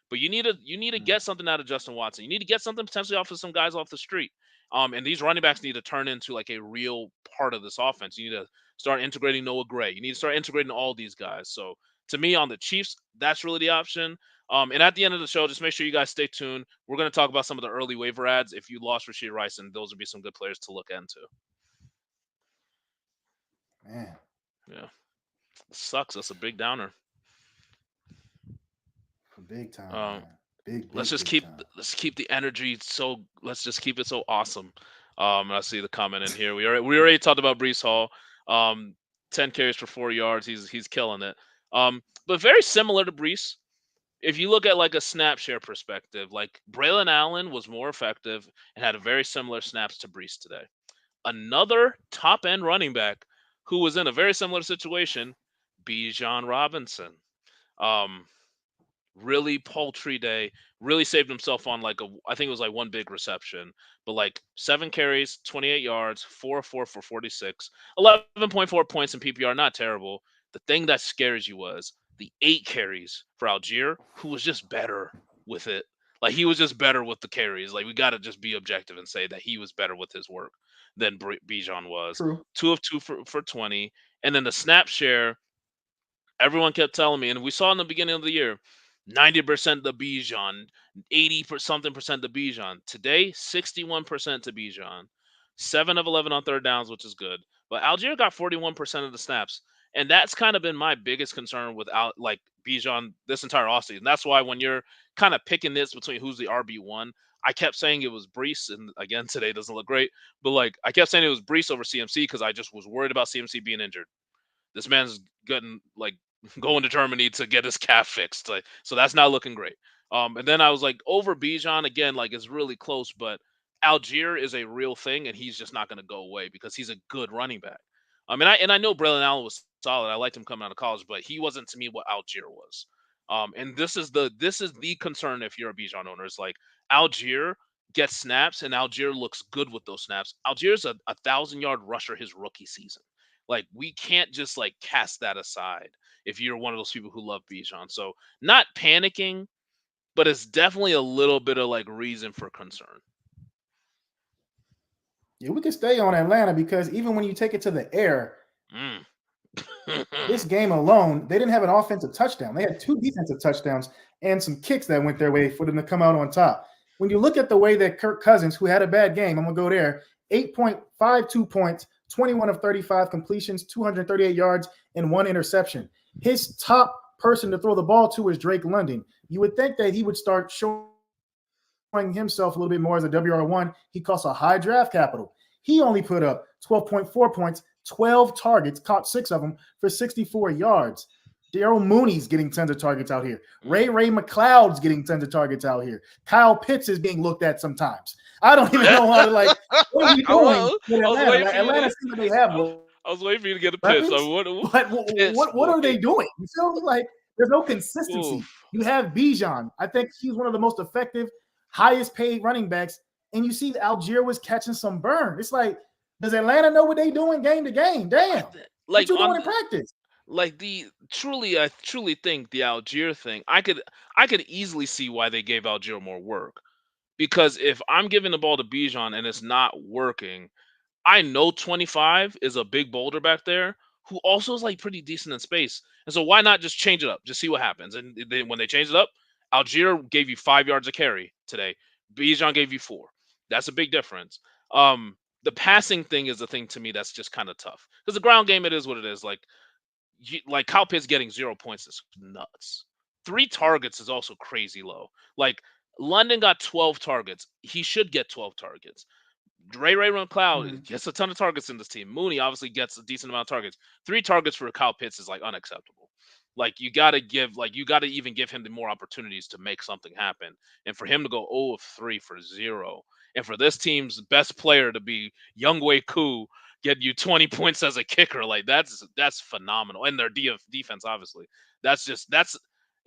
But you need to get something out of Justin Watson. You need to get something potentially off of some guys off the street. And these running backs need to turn into like a real part of this offense. You need to start integrating Noah Gray. You need to start integrating all these guys. So to me, on the Chiefs, that's really the option. And at the end of the show, just make sure you guys stay tuned. We're going to talk about some of the early waiver ads if you lost Rashee Rice, and those would be some good players to look into. Man. Yeah. It sucks. That's a big downer. Big time. Let's just keep the energy let's just keep it so awesome. I see the comment in here. We already talked about Breece Hall. 10 carries for 4 yards. He's killing it. But very similar to Breece. If you look at like a snap share perspective, like Braylon Allen was more effective and had a very similar snaps to Breece today. Another top end running back who was in a very similar situation, Bijan Robinson. Really paltry day, really saved himself on I think it was like one big reception, but like 7 carries, 28 yards, 4 for 46, 11.4 points in PPR, not terrible. The thing that scares you was the 8 carries for Algier, who was just better with it. Like, he was just better with the carries. Like, we got to just be objective and say that he was better with his work than Bijan was. True. 2 of 2 for 20. And then the snap share, everyone kept telling me, and we saw in the beginning of the year, 90% the Bijan, 80% the Bijan. Today, 61% to Bijan. 7 of 11 on third downs, which is good. But Algier got 41% of the snaps. And that's kind of been my biggest concern with Bijan this entire offseason. That's why when you're kind of picking this between who's the RB1, I kept saying it was Breece. And again, today doesn't look great. But like, I kept saying it was Breece over CMC because I just was worried about CMC being injured. This man's getting going to Germany to get his calf fixed. So that's not looking great. And then I was like, over Bijan again, it's really close, but Algier is a real thing, and he's just not going to go away because he's a good running back. I know Braylon Allen was solid. I liked him coming out of college, but he wasn't to me what Algier was. And this is the concern if you're a Bijan owner. Is like Algier gets snaps and Algier looks good with those snaps. Algier's a 1,000-yard rusher his rookie season. Like we can't just like cast that aside if you're one of those people who love Bijan. So not panicking, but it's definitely a little bit of like reason for concern. Yeah, we can stay on Atlanta because even when you take it to the air, Mm. this game alone, they didn't have an offensive touchdown. They had 2 defensive touchdowns and some kicks that went their way for them to come out on top. When you look at the way that Kirk Cousins, who had a bad game, I'm going to go there, 8.52 points, 21 of 35 completions, 238 yards, and 1 interception. His top person to throw the ball to is Drake London. You would think that he would start showing himself a little bit more as a WR1. He costs a high draft capital. He only put up 12.4 points, 12 targets, caught 6 of them for 64 yards. Daryl Mooney's getting tons of targets out here. Ray McLeod's getting tons of targets out here. Kyle Pitts is being looked at sometimes. I don't even know how to like. What are we doing in Atlanta? Like, Atlanta seems like they have. I was waiting for you to get a pitch. What are they doing? You feel me? Like there's no consistency. Oof. You have Bijan. I think he's one of the most effective, highest paid running backs. And you see that Algier was catching some burn. It's like, does Atlanta know what they doing game to game? Damn. Like what you doing in practice? Like I truly think the Algier thing, I could easily see why they gave Algier more work. Because if I'm giving the ball to Bijan and it's not working, I know 25 is a big boulder back there who also is like pretty decent in space. And so why not just change it up? Just see what happens. And then when they changed it up, Algier gave you 5 yards of carry today. Bijan gave you 4. That's a big difference. The passing thing is the thing to me that's just kind of tough. Because the ground game, it is what it is. Like Kyle Pitts getting 0 points is nuts. 3 targets is also crazy low. Like London got 12 targets. He should get 12 targets. Ray McLeod gets a ton of targets in this team. Mooney obviously gets a decent amount of targets. 3 targets for Kyle Pitts is like unacceptable. Like you gotta even give him the more opportunities to make something happen. And for him to go 0 of 3 for 0, and for this team's best player to be Younghoe Koo, get you 20 points as a kicker, like that's phenomenal. And their defense, obviously, that's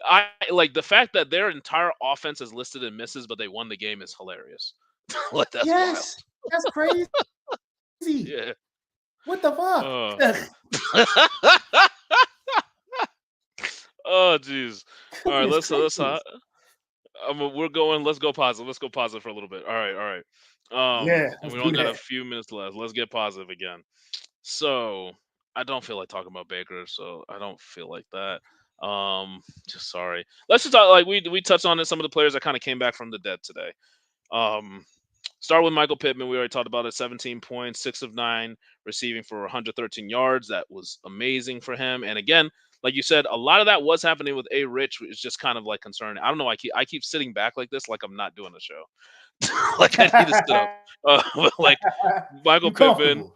I like the fact that their entire offense is listed in misses, but they won the game is hilarious. Like that's wild. That's crazy. Yeah. What the fuck? Oh jeez. All right, let's we're going. Let's go positive. Let's go positive for a little bit. All right. And we only got a few minutes left. Let's get positive again. So I don't feel like talking about Baker, so I don't feel like that. Just sorry. Let's just talk like we touched on it, some of the players that kind of came back from the dead today. Start with Michael Pittman. We already talked about it. 17 points, 6 of 9 receiving for 113 yards. That was amazing for him. And again, like you said, a lot of that was happening with A. Rich, which is just kind of like concerning. I don't know. I keep sitting back like this, like I'm not doing the show. Like I need to sit up. Like Michael Pittman,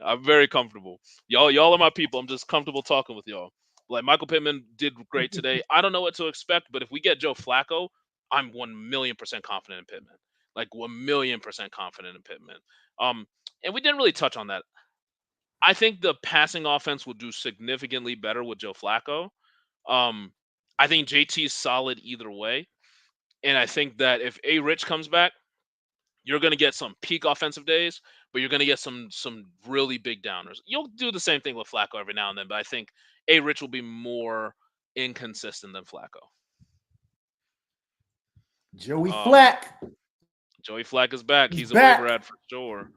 I'm very comfortable. Y'all are my people. I'm just comfortable talking with y'all. Like Michael Pittman did great today. I don't know what to expect, but if we get Joe Flacco, I'm 1,000,000% confident in Pittman. Like 1,000,000% confident in Pittman. And we didn't really touch on that. I think the passing offense will do significantly better with Joe Flacco. I think JT is solid either way. And I think that if A. Rich comes back, you're going to get some peak offensive days, but you're going to get some really big downers. You'll do the same thing with Flacco every now and then, but I think A. Rich will be more inconsistent than Flacco. Joey Flack. Joey Flack is back. He's a waiver ad for sure.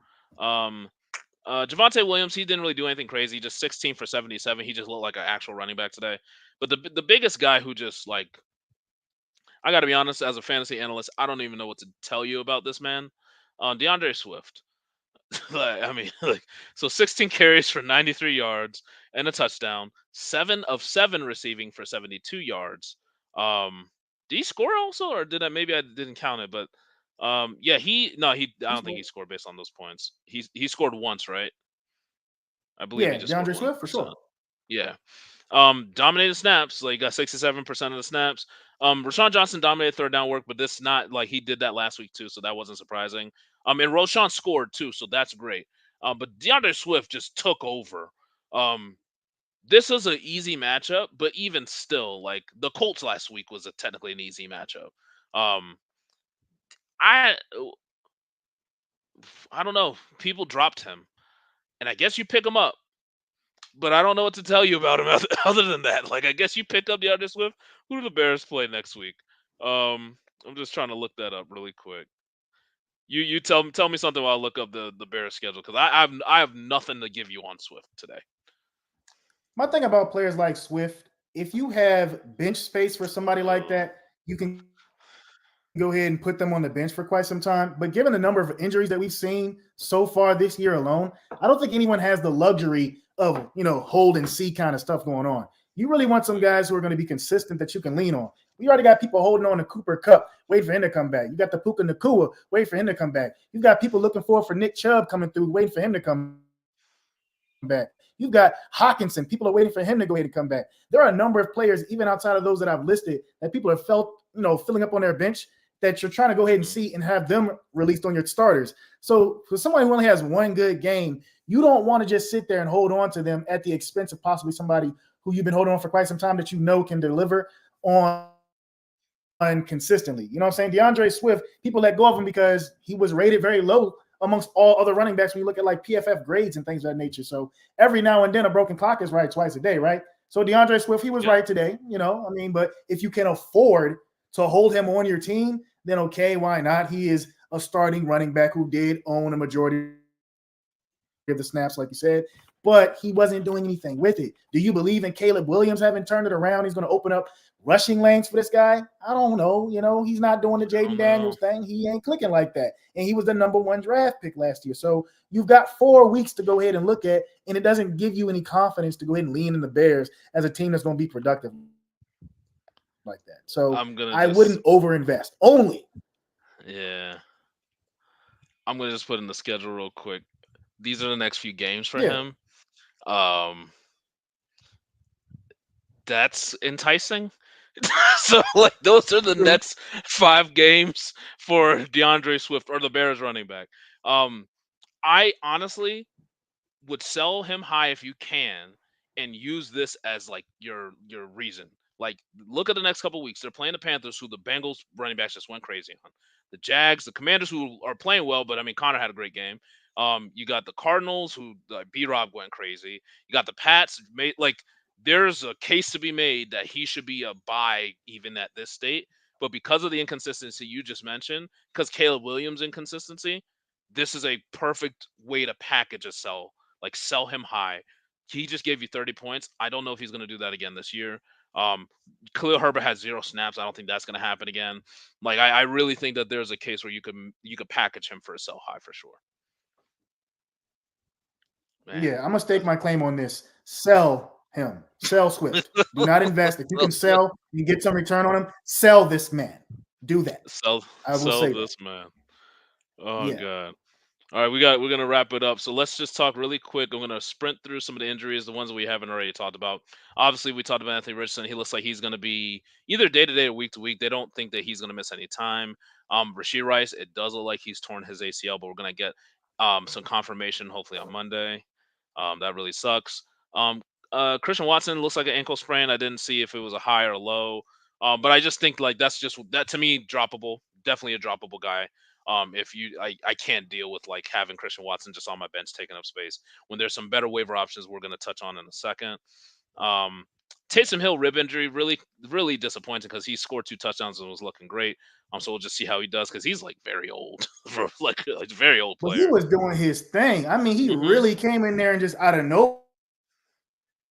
Javonte Williams, he didn't really do anything crazy. Just 16 for 77. He just looked like an actual running back today. But the biggest guy who just like, I got to be honest, as a fantasy analyst, I don't even know what to tell you about this man. DeAndre Swift. So 16 carries for 93 yards and a touchdown. 7 of 7 receiving for 72 yards. Did he score also, or maybe I didn't count it, but I don't think he scored based on those points. He scored once, right? I believe he just DeAndre Swift for sure. Yeah. Dominated snaps, like got 67% of the snaps. Rashawn Johnson dominated third down work, but this not like he did that last week too, so that wasn't surprising. And Rashawn scored too, so that's great. But DeAndre Swift just took over. Um, this is an easy matchup, but even still, like the Colts last week was technically an easy matchup. Um, I I don't know. People dropped him, and I guess you pick him up, but I don't know what to tell you about him other than that. Like, I guess you pick up DeAndre Swift. Who do the Bears play next week? I'm just trying to look that up really quick. You tell me something while I look up the Bears schedule because I have nothing to give you on Swift today. My thing about players like Swift, if you have bench space for somebody like Uh, that, you can go ahead and put them on the bench for quite some time. But given the number of injuries that we've seen so far this year alone, I don't think anyone has the luxury of, hold and see kind of stuff going on. You really want some guys who are going to be consistent that you can lean on. We already got people holding on to Cooper Cup, waiting for him to come back. You got the Puka Nakua, waiting for him to come back. You got people looking forward for Nick Chubb coming through, waiting for him to come back. You've got Hawkinson. People are waiting for him to go ahead and come back. There are a number of players, even outside of those that I've listed, that people have felt, filling up on their bench that you're trying to go ahead and see and have them released on your starters. So for someone who only has one good game, you don't want to just sit there and hold on to them at the expense of possibly somebody who you've been holding on for quite some time that you know can deliver on consistently. You know what I'm saying? DeAndre Swift, people let go of him because he was rated very low amongst all other running backs when you look at like PFF grades and things of that nature. So every now and then a broken clock is right twice a day, right? So DeAndre Swift, he was yep. right today, but if you can afford to hold him on your team, then okay, why not? He is a starting running back who did own a majority of the snaps, like you said, but he wasn't doing anything with it. Do you believe in Caleb Williams having turned it around? He's going to open up rushing lanes for this guy? I don't know. He's not doing the I Jaden don't know. Daniels thing. He ain't clicking like that. And he was the number one draft pick last year. So you've got 4 weeks to go ahead and look at, and it doesn't give you any confidence to go ahead and lean in the Bears as a team that's going to be productive like that. So I'm gonna I just wouldn't overinvest. Only. yeah. I'm gonna just put in the schedule real quick. These are the next few games for Yeah. him. Um, that's enticing. So like those are the True. next 5 games for DeAndre Swift or the Bears running back. Um, I honestly would sell him high if you can and use this as like your reason. Like look at the next couple weeks. They're playing the Panthers, who the Bengals running backs just went crazy on. The Jags, the Commanders, who are playing well, but I mean Connor had a great game. You got the Cardinals, who B Rob went crazy. You got the Pats. Like there's a case to be made that he should be a buy even at this state. But because of the inconsistency you just mentioned, because Caleb Williams' inconsistency, this is a perfect way to package a sell, like sell him high. He just gave you 30 points. I don't know if he's going to do that again this year. Um, Khalil Herbert has 0 snaps. I don't think that's going to happen again. Like I really think that there's a case where you could package him for a sell high for sure. Man, Yeah, I'm gonna stake my claim on this. Sell him. Sell Swift. Do not invest. If you can sell, you get some return on him. Sell this man. Do that. sell I will sell say that. this man. Oh Yeah. god. All right, we're gonna wrap it up. So let's just talk really quick. I'm gonna sprint through some of the injuries, the ones that we haven't already talked about. Obviously, we talked about Anthony Richardson. He looks like he's gonna be either day to day or week to week. They don't think that he's gonna miss any time. Rashid Rice, it does look like he's torn his ACL, but we're gonna get some confirmation hopefully on Monday. That really sucks. Um, Christian Watson looks like an ankle sprain. I didn't see if it was a high or a low. But I just think like that's just that to me droppable. Definitely a droppable guy. If I can't deal with like having Christian Watson just on my bench taking up space when there's some better waiver options we're going to touch on in a second. Um, Taysom Hill rib injury really disappointing because he scored 2 touchdowns and was looking great. So we'll just see how he does because he's like very old for like a very old But he player. was doing his thing. I mean, he Hmm. really came in there and just out of nowhere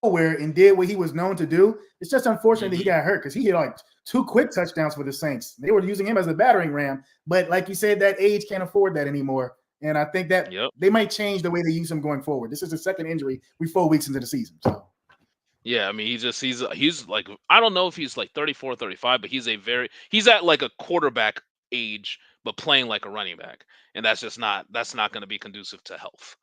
and did what he was known to do. It's just unfortunate that he Hmm. got hurt because he hit like 2 quick touchdowns for the Saints. They were using him as a battering ram, but like you said, that age can't afford that anymore. And I think that Yep. they might change the way they use him going forward. This is the second injury. We're 4 weeks into the season. So Yeah, I mean, he's like I don't know if he's like 34, 35, but he's at like a quarterback age, but playing like a running back, and that's not going to be conducive to health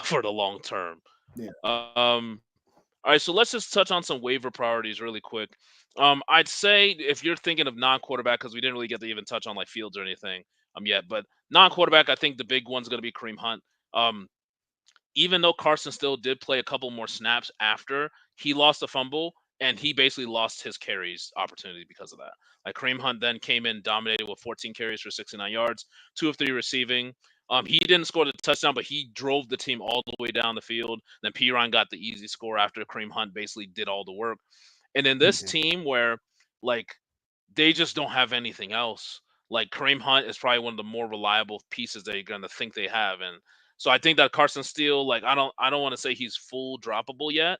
for the long term. yeah. All right, so let's just touch on some waiver priorities really quick. I'd say if you're thinking of non-quarterback, because we didn't really get to even touch on like Fields or anything yet, but non-quarterback, I think the big one's going to be Kareem Hunt. Um, even though Carson still did play a couple more snaps after he lost the fumble, and he basically lost his carries opportunity because of that. Like Kareem Hunt then came in, dominated with 14 carries for 69 yards, 2 of 3 receiving. He didn't score the touchdown, but he drove the team all the way down the field. Then Piron got the easy score after Kareem Hunt basically did all the work. And in He this did. team where like they just don't have anything else. Like Kareem Hunt is probably one of the more reliable pieces they're gonna think they have, and so I think that Carson Steele, like I don't want to say he's full droppable yet,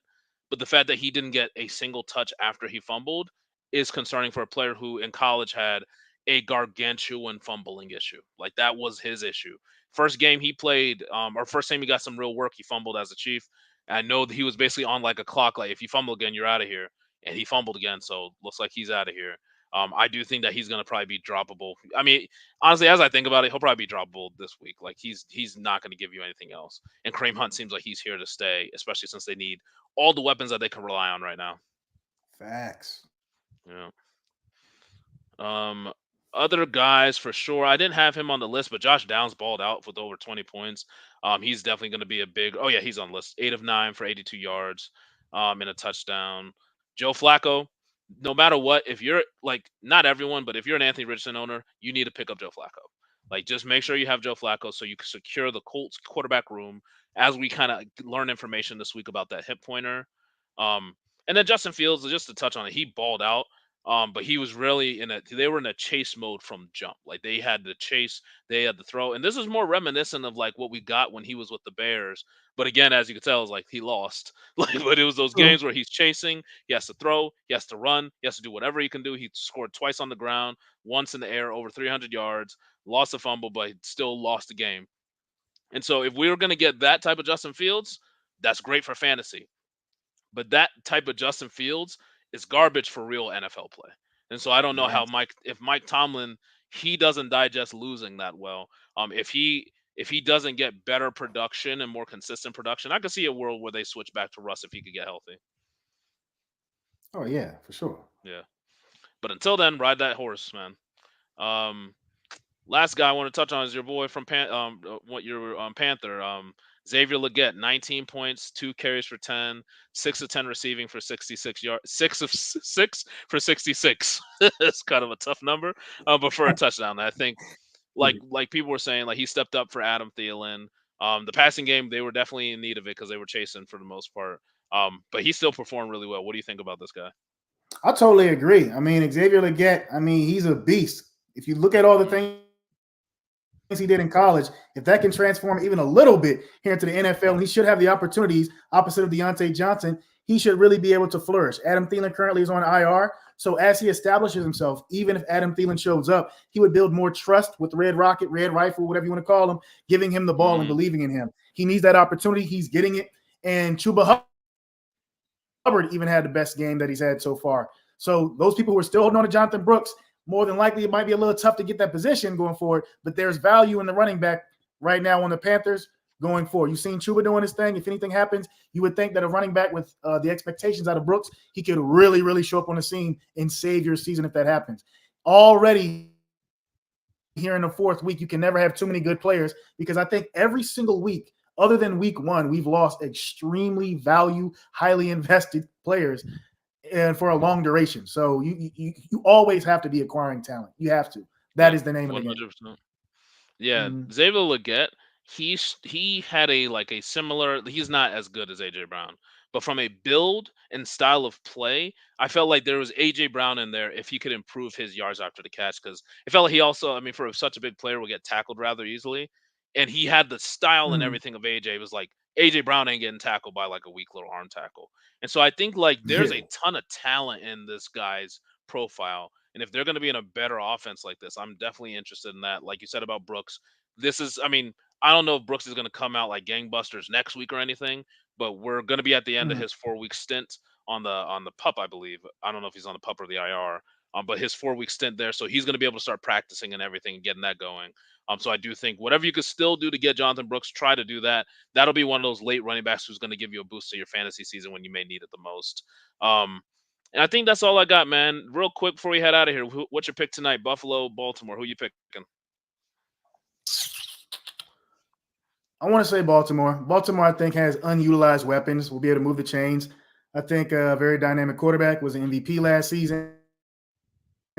but the fact that he didn't get a single touch after he fumbled is concerning for a player who in college had a gargantuan fumbling issue. Like that was his issue. First game he played, or first time he got some real work, he fumbled as a Chief. And I know that he was basically on like a clock, like if you fumble again, you're out of here. And he fumbled again, so looks like he's out of here. I do think that he's going to probably be droppable. I mean, honestly, as I think about it, he'll probably be droppable this week. Like he's not going to give you anything else. And Kareem Hunt seems like he's here to stay, especially since they need all the weapons that they can rely on right now. Facts. Yeah. Um, Other guys for sure. I didn't have him on the list, but Josh Downs balled out with over 20 points. He's definitely going to be a big. Oh yeah, he's on the list. 8 of 9 for 82 yards, and a touchdown. Joe Flacco. No matter what, if you're like not everyone, but if you're an Anthony Richardson owner, you need to pick up Joe Flacco. Like just make sure you have Joe Flacco so you can secure the Colts quarterback room as we kind of learn information this week about that hip pointer. Um, and then Justin Fields, just to touch on it, he balled out. But he was really they were in a chase mode from jump. Like they had the chase, they had the throw. And this is more reminiscent of like what we got when he was with the Bears. But again, as you can tell, it's like he lost. Like, but it was those True. games where he's chasing, he has to throw, he has to run, he has to do whatever he can do. He scored twice on the ground, once in the air, over 300 yards, lost a fumble, but still lost the game. And so if we were going to get that type of Justin Fields, that's great for fantasy. But that type of Justin Fields is garbage for real NFL play. And so I don't know how Yes. Mike Tomlin, he doesn't digest losing that well. If he doesn't get better production and more consistent production, I could see a world where they switch back to Russ if he could get healthy. Oh yeah, for sure. Yeah. But until then, ride that horse, man. Um Last guy I want to touch on is your boy from what your Panther, Xavier Leggett, 19 points, 2 carries for 10, 6 of 10 receiving for 66 yards, 6 of 6 for 66. It's kind of a tough number, but for a touchdown, I think like people were saying, like he stepped up for Adam Thielen. The passing game they were definitely in need of it because they were chasing for the most part. But he still performed really well. What do you think about this guy? I totally agree. I mean, Xavier Leggett, I mean, he's a beast. If you look at all the Mm, things he did in college, if that can transform even a little bit here into the NFL, and he should have the opportunities opposite of Deontay Johnson, he should really be able to flourish. Adam Thielen currently is on IR. So as he establishes himself, even if Adam Thielen shows up, he would build more trust with Red Rocket, Red Rifle, whatever you want to call him, giving him the ball and mm, believing in him. He needs that opportunity. He's getting it. And Chuba Hubbard even had the best game that he's had so far. So those people who are still holding on to Jonathan Brooks, more than likely it might be a little tough to get that position going forward, but there's value in the running back right now on the Panthers going forward. You've seen Chuba doing his thing. If anything happens, you would think that a running back with the expectations out of Brooks, he could really, really show up on the scene and save your season if that happens. Already here in the fourth week, you can never have too many good players because I think every single week, other than week one, we've lost extremely highly invested players and for a long duration. So you always have to be acquiring talent. You have to. That yeah, is the name of the game. 100%. Yeah, Mm, Xavier Leggett, he had a similar. He's not as good as AJ Brown, but from a build and style of play, I felt like there was AJ Brown in there if he could improve his yards after the catch. Because it felt like he also, I mean, for such a big player, would get tackled rather easily, and he had the style and mm, everything of AJ. It was like AJ Brown ain't getting tackled by like a weak little arm tackle, and so I think like there's yeah. a ton of talent in this guy's profile. And if they're going to be in a better offense like this, I'm definitely interested in that. Like you said about Brooks, this is, I mean, I don't know if Brooks is going to come out like gangbusters next week or anything, but we're going to be at the end of Mm. his 4 week stint on the pup, I believe. I don't know if he's on the pup or the IR, but his 4 week stint there, so he's going to be able to start practicing and everything and getting that going. So I do think whatever you could still do to get Jonathan Brooks, try to do that. That'll be one of those late running backs who's going to give you a boost to your fantasy season when you may need it the most. And I think that's all I got, man. Real quick before we head out of here, what's your pick tonight? Buffalo, Baltimore. Who you picking? I want to say Baltimore. Baltimore, I think, has unutilized weapons. Will be able to move the chains. I think a very dynamic quarterback was an MVP last season.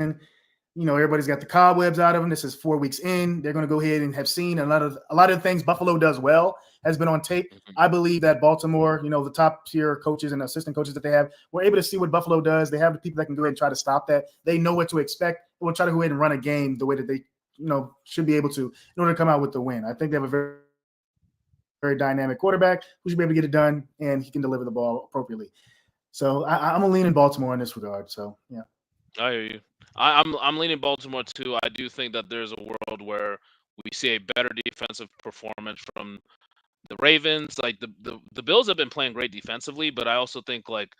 Everybody's got the cobwebs out of them. This is 4 weeks in. They're going to go ahead and have seen a lot of the things Buffalo does well has been on tape. I believe that Baltimore, the top tier coaches and assistant coaches that they have, were able to see what Buffalo does. They have the people that can go ahead and try to stop that. They know what to expect. We'll try to go ahead and run a game the way that they, should be able to in order to come out with the win. I think they have a very, very dynamic quarterback who should be able to get it done, and he can deliver the ball appropriately. So I'm a lean in Baltimore in this regard. So, yeah. I hear you. I'm leaning Baltimore too. I do think that there's a world where we see a better defensive performance from the Ravens. Like the Bills have been playing great defensively, but I also think like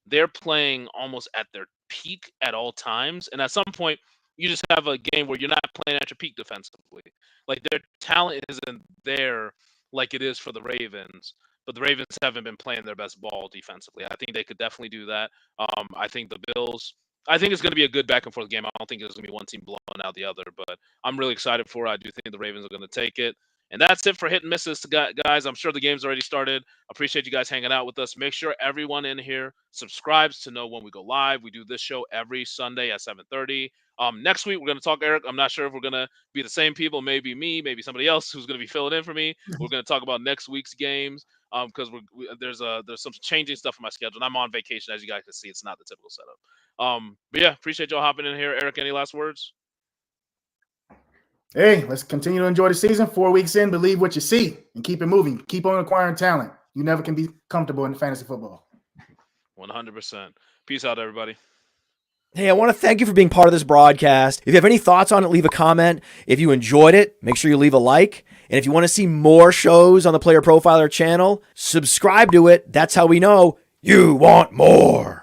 they're playing almost at their peak at all times. And at some point, you just have a game where you're not playing at your peak defensively. Like their talent isn't there like it is for the Ravens. But the Ravens haven't been playing their best ball defensively. I think they could definitely do that. I think the Bills. I think it's going to be a good back and forth game. I don't think it's going to be one team blowing out the other, but I'm really excited for it. I do think the Ravens are going to take it. And that's it for hit and misses, guys. I'm sure the game's already started. Appreciate you guys hanging out with us. Make sure everyone in here subscribes to know when we go live. We do this show every Sunday at 7:30. Next week, we're going to talk, Eric. I'm not sure if we're going to be the same people. Maybe me, maybe somebody else who's going to be filling in for me. We're going to talk about next week's games because there's some changing stuff in my schedule. And I'm on vacation, as you guys can see. It's not the typical setup. But yeah, appreciate y'all hopping in here. Eric, any last words? Hey, let's continue to enjoy the season. 4 weeks in, believe what you see and keep it moving. Keep on acquiring talent. You never can be comfortable in fantasy football. 100%. Peace out, everybody. Hey, I want to thank you for being part of this broadcast. If you have any thoughts on it, leave a comment. If you enjoyed it, make sure you leave a like. And if you want to see more shows on the Player Profiler channel, subscribe to it. That's how we know you want more.